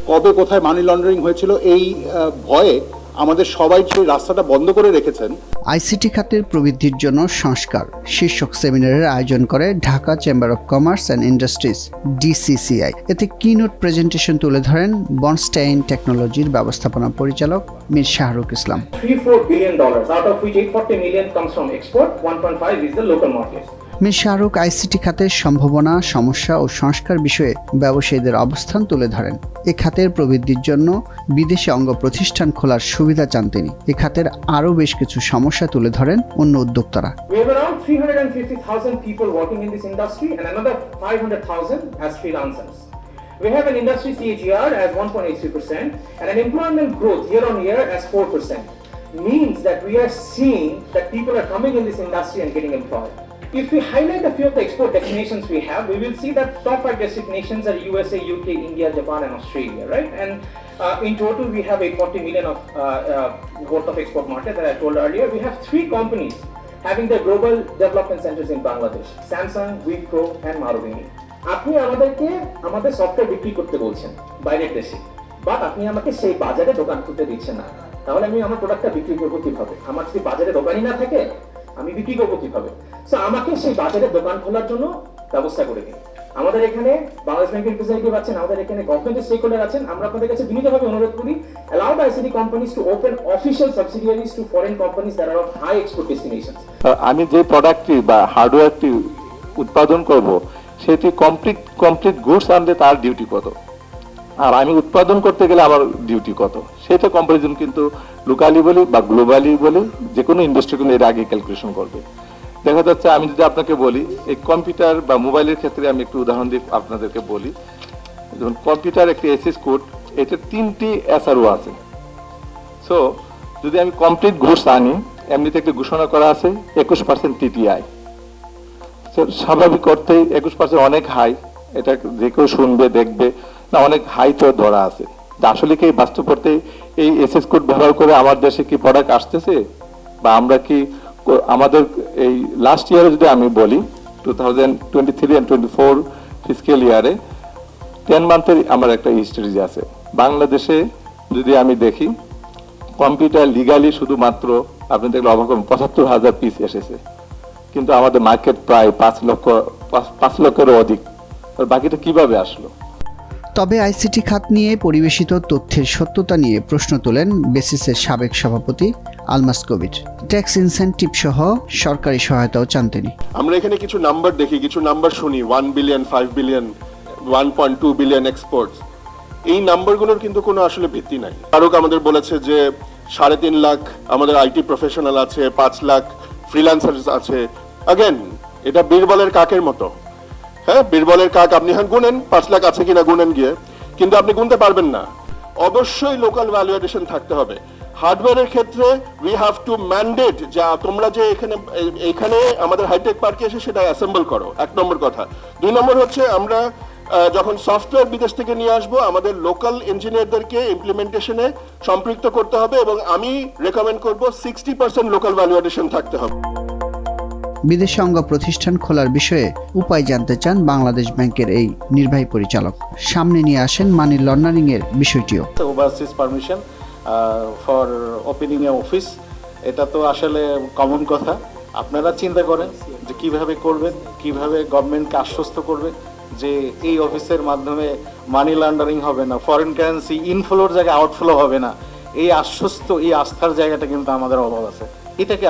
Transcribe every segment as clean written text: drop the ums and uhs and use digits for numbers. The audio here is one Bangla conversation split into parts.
কবে কোথায় মানি লন্ডারিং হয়েছিল এই ভয়ে আমাদের সবাই সেই রাস্তাটা বন্ধ করে রেখেছেন। আইসিটি খাতের প্রবৃদ্ধির জন্য সংস্কার শীর্ষক সেমিনারের আয়োজন করে Dhaka chamber of commerce and industries DCCI. এতে কিনোট প্রেজেন্টেশন তুলে ধরেন বনস্টাইন টেকনোলজির ব্যবস্থাপনা পরিচালক মীর শাহরুখ ইসলাম। $3-4 billion, out of which $840 million comes from export, 1.5 is the local market. Mir Shahrukh ICT খাতের সম্ভাবনা, সমস্যা ও সংস্কার বিষয়ে ব্যবসায়ীদের অবস্থান তুলে ধরেন। এ খাতের প্রবৃদ্ধির জন্য বিদেশে অঙ্গ প্রতিষ্ঠান খোলার সুবিধা চান তিনি। এ খাতের আরও বেশ কিছু সমস্যা তুলে ধরেন অন্য উদ্যোক্তারা। We have around 350,000 people working in this industry and another 500,000 as freelancers. We have an industry CAGR as 1.83% and an employment growth year on year as 4%. Means that we are seeing that people are coming in this industry and getting employed. If we highlight a few of the export destinations we have, we will see that top 5 destinations are USA, UK, India, Japan and Australia, right? And in total we have $840 million of worth of export market that I told earlier. We have 3 companies having their global development centers in Bangladesh: Samsung, Wipro and Marubeni. আপনি আমাদেরকে আমাদের সফটওয়্যার বিক্রি করতে বলছেন বাইরের দেশে, বাট আপনি আমাকে সেই বাজারে দোকান খুলতে দিচ্ছেন না। তাহলে আমি আমার প্রোডাক্টটা বিক্রি করবো কিভাবে? আমার যদি বাজারে দোকানই না থাকে আমি বিক্রি করবো কিভাবে? সো আমাকে সেই বাজারে দোকান খোলার জন্য ব্যবস্থা করে দিন। আমাদের এখানে বাংলাদেশ ব্যাংকের রিপ্রেজেন্টেটিভ আছেন, আমাদের এখানে গভর্নমেন্টের স্টেক হোল্ডার আছেন। আমরা আপনাদের কাছে বিনীতভাবে অনুরোধ করি, allow the ICT companies to open official subsidiaries to foreign companies that are of high export destinations. আমি যে প্রোডাক্টটি বা হার্ডওয়্যারটি উৎপাদন করব সেটি কমপ্লিট গুডস আনলে তার ডিউটি কত, আর আমি উৎপাদন করতে গেলে আমার ডিউটি কত, সেটা কম্পারিজন কিন্তু লোকালি বলি বা গ্লোবালি বলি যে কোনো ইন্ডাস্ট্রি কিন্তু এর আগে ক্যালকুলেশন করবে। দেখা যাচ্ছে আমি যদি আপনাকে বলি এই কম্পিউটার বা মোবাইলের ক্ষেত্রে আমি একটু উদাহরণ দিয়ে আপনাদেরকে বলি, যেমন কম্পিউটার একটি এসএস কোড, এটা 3টি এসআরও আছে। সো যদি আমি কমপ্লিট গুডস আনি, এমনিতে একটি ঘোষণা করা আছে 21% টিটিআই। স্বাভাবিক অর্থেই 21% অনেক হাই, এটা যে কেউ শুনবে দেখবে না অনেক হাই তো ধরা আছে। আসলে কি বাস্তব করতে এই এসএস কোড ব্যবহার করে আমার দেশে কি প্রোডাক্ট আসতেছে, বা আমরা কি আমাদের এই লাস্ট ইয়ারে যদি আমি বলি 2023 and 24 ফিসক্যাল ইয়ারে 10 মান্থের আমার একটা হিস্ট্রি আছে। বাংলাদেশে যদি আমি দেখি কম্পিউটার লিগালি শুধুমাত্র আপনি দেখলে অবাক হবেন 75,000 পিস এসেছে, কিন্তু আমাদের মার্কেট প্রায় 5 লক্ষেরও অধিক। বাকিটা কিভাবে আসলো? তবে আইসিটি খাত নিয়ে পরিবেশিত তথ্যের সত্যতা নিয়ে প্রশ্ন তোলেন বেসিসের সাবেক সভাপতি আলমাস কবির। ট্যাক্স ইনসেন্টিভ সহ সরকারি সহায়তাও চান তিনি। আমরা এখানে কিছু নাম্বার দেখি, কিছু নাম্বার শুনি, 1 বিলিয়ন, 5 বিলিয়ন, 1.2 বিলিয়ন এক্সপোর্টস। এই নাম্বারগুলোর কিন্তু কোনো আসলে ভিত্তি নাই। ফারুক আমাদের বলেছে যে 3.5 লাখ আমাদের আইটি প্রফেশনাল আছে, 5 লাখ ফ্রিল্যান্সার্স আছে। अगेन এটা বীরবলের কাকের মতো। হ্যাঁ, বীরবলের কাক আপনি গুনেন 5 লাখ আছে কিনা গুনেন গিয়ে, কিন্তু আপনি গুনতে পারবেন না। অবশ্যই লোকাল ভ্যালুয়েশন থাকতে হবে। হার্ডওয়্যারের ক্ষেত্রে উই হ্যাভ টু ম্যান্ডেট যে তোমরা যে এখানে আমাদের হাইটেক পার্কে এসে সেটা অ্যাসেম্বল করো, 1 নম্বর কথা। 2 নম্বর হচ্ছে আমরা যখন সফটওয়্যার বিদেশ থেকে নিয়ে আসবো আমাদের লোকাল ইঞ্জিনিয়ারদেরকে ইমপ্লিমেন্টেশনে সম্পৃক্ত করতে হবে, এবং আমি রেকমেন্ড করব 60% লোকাল ভ্যালুয়েশন থাকতে হবে। বিদেশে অঙ্গ প্রতিষ্ঠান খোলার বিষয়ে উপায় জানতে চান বাংলাদেশ ব্যাংকের এই নির্বাহী পরিচালক। সামনে নিয়ে আসেন মানি লন্ডারিং এর বিষয়টিও। Overseas permission for opening A office, এটা তো আসলে কমন কথা। আপনারা চিন্তা করেন যে কিভাবে করবেন, কিভাবে গভর্নমেন্টকে আশ্বস্ত করবে যে এই অফিসের মাধ্যমে মানি লন্ডারিং হবে না, ফরেন কারেন্সি ইনফ্লোর জায়গায় আউটফ্লো হবে না। এই এই আস্থার জায়গাটা কিন্তু আমাদের অভাব আছে। এটাকে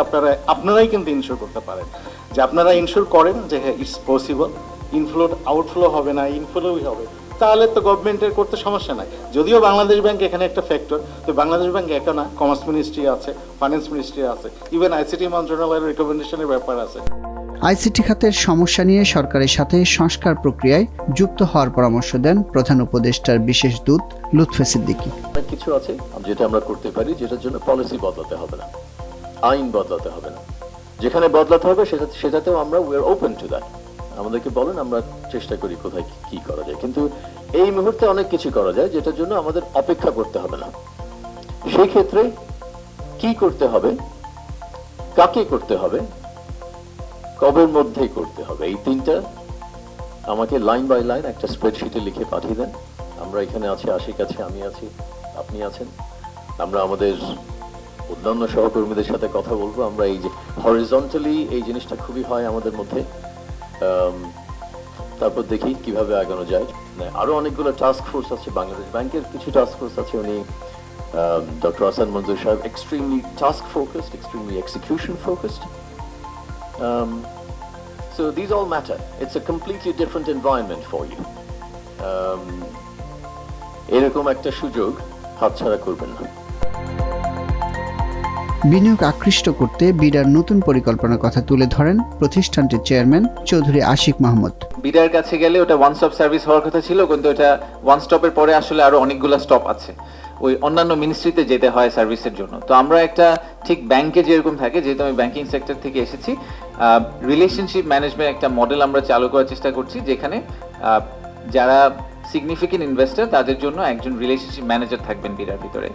আপনারাই কিন্তু ইনশিওর করতে পারেন, যে আপনারা ইনশিওর করেন যে হ্যাঁ ইটস পসিবল, ইনফ্লো আউটফ্লো হবে না, ইনফ্লোই হবে, তাহলে তো গভর্নমেন্টের করতে সমস্যা নাই। যদিও বাংলাদেশ ব্যাংক এখানে একটা ফ্যাক্টর, তো বাংলাদেশ ব্যাংক একা না, কমার্স মিনিস্ট্রি আছে, ফাইন্যান্স মিনিস্ট্রি আছে, ইভেন আইসিটি মন্ত্রণালয়ের রিকমেন্ডেশনের ব্যাপার আছে। আইসিটি খাতের সমস্যা নিয়ে সরকারের সাথে সংস্কার প্রক্রিয়ায় যুক্ত হওয়ার পরামর্শ দেন প্রধান উপদেষ্টার বিশেষ দূত লুৎফে সিদ্দিকী। অনেক কিছু আছে যেটা আমরা করতে পারি, যেটার জন্য পলিসি বদলাতে হবে না, আইন বদলাতে হবে না। যেখানে বদলাতে হবে সেটাতেও আমরা we are open to that. আমাদেরকে বলেন, আমরা চেষ্টা করি কোথায় কি করা যায়। কিন্তু এই মুহূর্তে অনেক কিছু করা যায় যেটার জন্য আমাদের অপেক্ষা করতে হবে না। সেই ক্ষেত্রে কি করতে হবে, কাকে করতে হবে, কবের মধ্যেই করতে হবে, এই 3টা আমাকে লাইন বাই লাইন একটা স্প্রেডশিটে লিখে পাঠিয়ে দেন। আমরা এখানে আছি, আশিক আছে, আমি আছি, আপনি আছেন। আমরা আমাদের অন্যান্য সহকর্মীদের সাথে কথা বলবো। আমরা এই যে হরিজন্টালি এই জিনিসটা খুবই হয় আমাদের মধ্যে। তারপর দেখি কিভাবে আগানো যায়। আরো অনেকগুলো টাস্ক ফোর্স আছে, বাংলাদেশ ব্যাংকের কিছু টাস্ক ফোর্স আছে, উনি ডক্টর হাসান মঞ্জুর সাহেব extremely task focused, extremely execution focused. So these all matter. It's a completely different environment for you. এরকম একটা সুযোগ হাতছাড়া করবেন না। বিনিয়োগ আকৃষ্ট করতে বিডার নতুন পরিকল্পনার কথা তুলে ধরেন প্রতিষ্ঠানটির চেয়ারম্যান চৌধুরী আশিক মাহমুদ। বিডার কাছে গেলে ওটা ওয়ান স্টপ সার্ভিস হওয়ার কথা ছিল, কিন্তু এটা ওয়ান স্টপের পরে আসলে আরো অনেকগুলো স্টপ আছে, ওই অন্যান্য মিনিস্ট্রিতে যেতে হয় সার্ভিসের জন্য। তো আমরা একটা ঠিক ব্যাংকে যেরকম থাকে, যেহেতু আমি ব্যাংকিং সেক্টর থেকে এসেছি, রিলেশনশিপ ম্যানেজমেন্ট একটা মডেল আমরা চালু করার চেষ্টা করছি, যেখানে যারা সিগনিফিকেন্ট ইনভেস্টর তাদের জন্য একজন রিলেশনশিপ ম্যানেজার থাকবেন বিডার ভিতরে।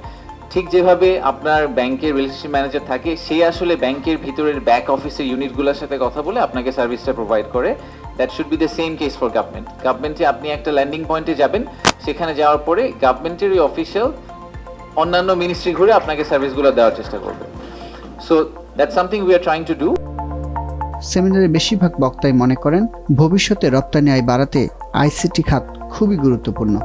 ঠিক যেভাবে আপনার ব্যাংকের রিলেশনশিপ ম্যানেজার থাকে, সে আসলে ব্যাংকের ভিতরের ব্যাক অফিসের ইউনিটগুলোর সাথে কথা বলে আপনাকে সার্ভিসটা প্রোভাইড করে। That should be the same case for government. গভর্নমেন্টে আপনি একটা ল্যান্ডিং পয়েন্টে যাবেন, সেখানে যাওয়ার পরে গভর্নমেন্টের ওই অফিসিয়াল অন্যান্য মিনিস্ট্রি ঘুরে আপনাকে সার্ভিসগুলো দেওয়ার চেষ্টা করবে। So that's something we are trying to do. সেমিনারে বেশিরভাগ বক্তাই মনে করেন ভবিষ্যতে রপ্তানি আয় বাড়াতে আইসিটি খাত খুবই গুরুত্বপূর্ণ।